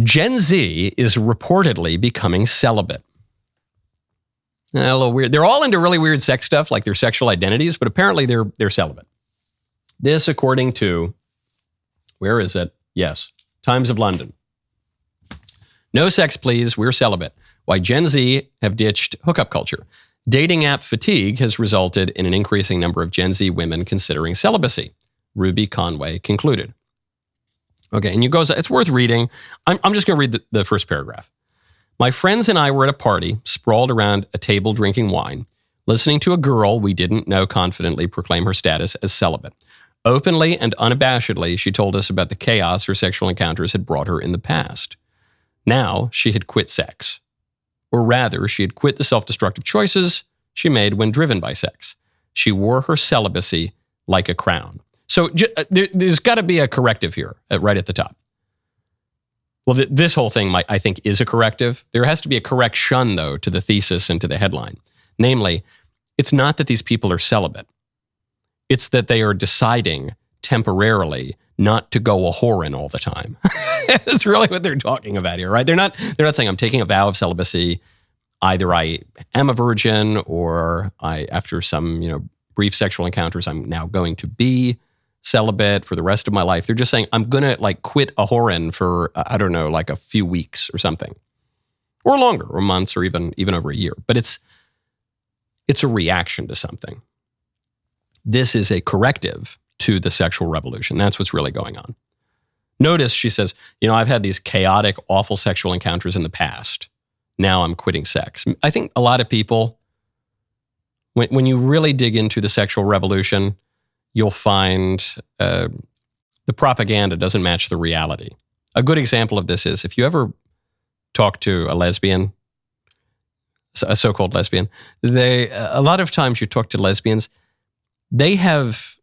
Gen Z is reportedly becoming celibate. A little weird. They're all into really weird sex stuff, like their sexual identities, but apparently they're celibate. This, according to, where is it? Yes, Times of London. No sex, please. We're celibate. Why Gen Z have ditched hookup culture. Dating app fatigue has resulted in an increasing number of Gen Z women considering celibacy, Ruby Conway concluded. Okay, and it's worth reading. I'm just going to read the first paragraph. My friends and I were at a party, sprawled around a table drinking wine, listening to a girl we didn't know confidently proclaim her status as celibate. Openly and unabashedly, she told us about the chaos her sexual encounters had brought her in the past. Now, she had quit sex. Or rather, she had quit the self-destructive choices she made when driven by sex. She wore her celibacy like a crown. So there's got to be a corrective here, right at the top. Well, this whole thing, I think, is a corrective. There has to be a correction, though, to the thesis and to the headline. Namely, it's not that these people are celibate. It's that they are deciding temporarily not to go a whoring all the time. That's really what they're talking about here, right? They're not saying I'm taking a vow of celibacy. Either I am a virgin or after some, brief sexual encounters, I'm now going to be celibate for the rest of my life. They're just saying, I'm going to quit a whoring for, a few weeks or something. Or longer, or months, or even over a year. But it's a reaction to something. This is a corrective to the sexual revolution. That's what's really going on. Notice, she says, I've had these chaotic, awful sexual encounters in the past. Now I'm quitting sex. I think a lot of people, when you really dig into the sexual revolution, you'll find the propaganda doesn't match the reality. A good example of this is if you ever talk to a lesbian, a so-called lesbian, a lot of times you talk to lesbians, they have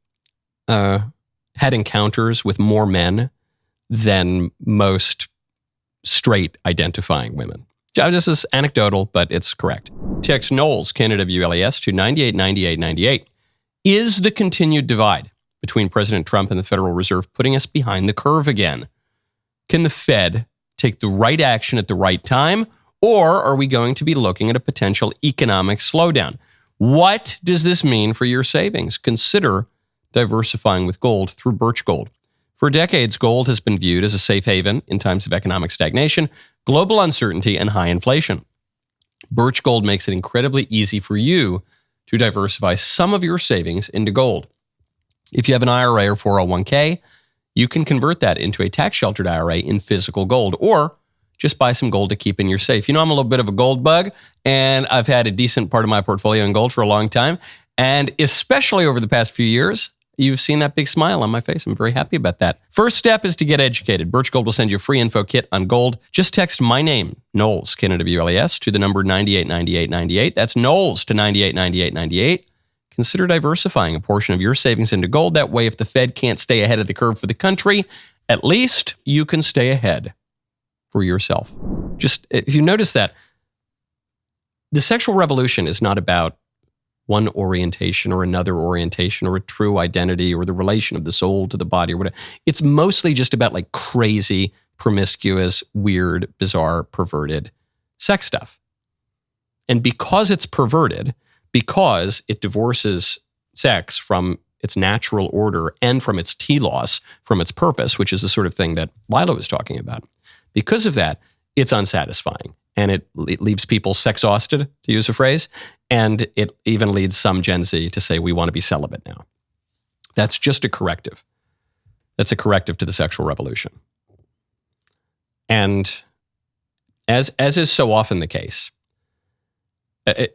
had encounters with more men than most straight identifying women. This is anecdotal, but it's correct. Text Knowles, KNWLES, to 989898. Is the continued divide between President Trump and the Federal Reserve putting us behind the curve again? Can the Fed take the right action at the right time, or are we going to be looking at a potential economic slowdown? What does this mean for your savings? Consider diversifying with gold through Birch Gold. For decades, gold has been viewed as a safe haven in times of economic stagnation, global uncertainty, and high inflation. Birch Gold makes it incredibly easy for you to diversify some of your savings into gold. If you have an IRA or 401k, you can convert that into a tax-sheltered IRA in physical gold, or just buy some gold to keep in your safe. I'm a little bit of a gold bug, and I've had a decent part of my portfolio in gold for a long time. And especially over the past few years, you've seen that big smile on my face. I'm very happy about that. First step is to get educated. Birch Gold will send you a free info kit on gold. Just text my name, Knowles, KNWLES, to the number 989898. That's Knowles to 989898. Consider diversifying a portion of your savings into gold. That way, if the Fed can't stay ahead of the curve for the country, at least you can stay ahead for yourself. Just, if you notice that, the sexual revolution is not about one orientation or another orientation or a true identity or the relation of the soul to the body or whatever. It's mostly just about crazy, promiscuous, weird, bizarre, perverted sex stuff. And because it's perverted, because it divorces sex from its natural order and from its telos, from its purpose, which is the sort of thing that Lila was talking about. Because of that, it's unsatisfying. And it leaves people sex-hausted, to use a phrase, and it even leads some Gen Z to say, we want to be celibate now. That's just a corrective. That's a corrective to the sexual revolution. And as is so often the case,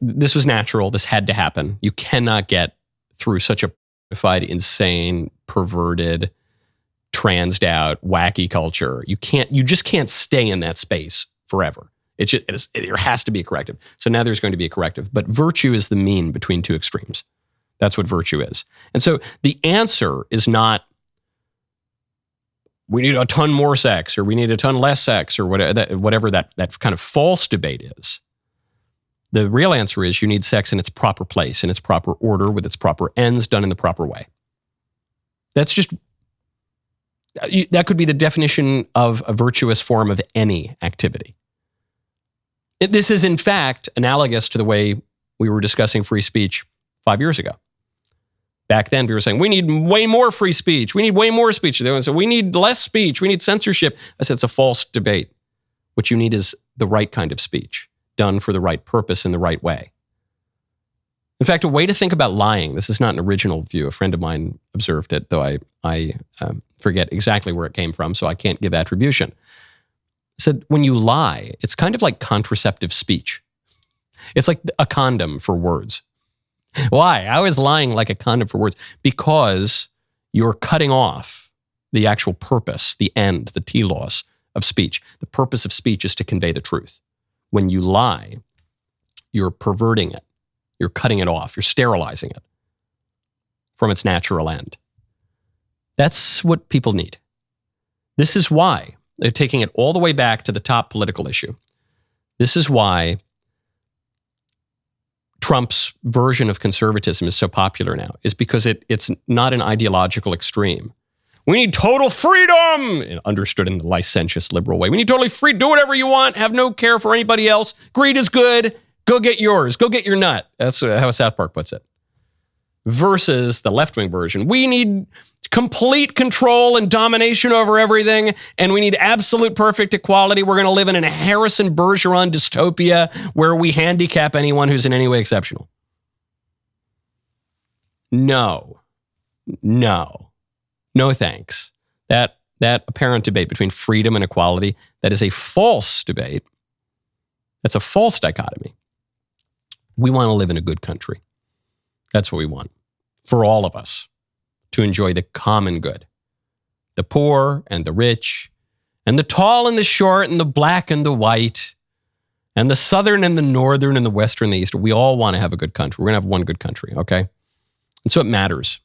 this was natural. This had to happen. You cannot get through such a insane, perverted, transed out, wacky culture. You just can't stay in that space forever. There has to be a corrective. So now there's going to be a corrective. But virtue is the mean between two extremes. That's what virtue is. And so the answer is not, we need a ton more sex or we need a ton less sex or whatever that kind of false debate is. The real answer is you need sex in its proper place, in its proper order, with its proper ends, done in the proper way. That's just That could be the definition of a virtuous form of any activity. This is, in fact, analogous to the way we were discussing free speech 5 years ago. Back then, we were saying, we need way more free speech. We need way more speech. They said, we need less speech. We need censorship. I said, it's a false debate. What you need is the right kind of speech, done for the right purpose in the right way. In fact, a way to think about lying, this is not an original view. A friend of mine observed it, though I forget exactly where it came from, so I can't give attribution. Said, when you lie, it's kind of like contraceptive speech. It's like a condom for words. Why? How is lying like a condom for words? Because you're cutting off the actual purpose, the end, the telos of speech. The purpose of speech is to convey the truth. When you lie, you're perverting it. You're cutting it off. You're sterilizing it from its natural end. That's what people need. This is why they're taking it all the way back to the top political issue. This is why Trump's version of conservatism is so popular now, is because it's not an ideological extreme. We need total freedom, understood in the licentious liberal way. We need totally free, do whatever you want, have no care for anybody else. Greed is good. Go get yours. Go get your nut. That's how South Park puts it. Versus the left-wing version. We need complete control and domination over everything, and we need absolute perfect equality. We're going to live in a Harrison Bergeron dystopia where we handicap anyone who's in any way exceptional. No, thanks. That apparent debate between freedom and equality, that is a false debate. That's a false dichotomy. We want to live in a good country. That's what we want for all of us, to enjoy the common good. The poor and the rich, and the tall and the short, and the black and the white, and the southern and the northern and the western and the eastern. We all want to have a good country. We're going to have one good country, okay? And so it matters.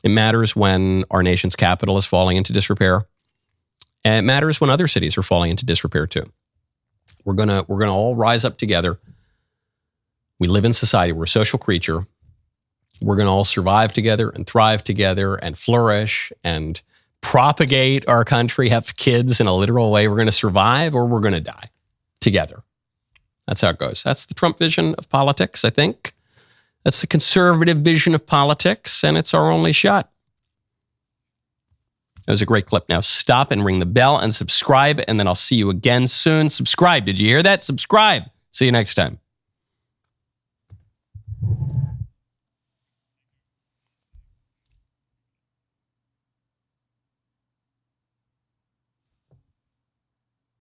It matters when our nation's capital is falling into disrepair. And it matters when other cities are falling into disrepair too. We're gonna all rise up together. We live in society. We're a social creature. We're going to all survive together and thrive together and flourish and propagate our country, have kids in a literal way. We're going to survive or we're going to die together. That's how it goes. That's the Trump vision of politics, I think. That's the conservative vision of politics, and it's our only shot. That was a great clip. Now stop and ring the bell and subscribe, and then I'll see you again soon. Subscribe. Did you hear that? Subscribe. See you next time.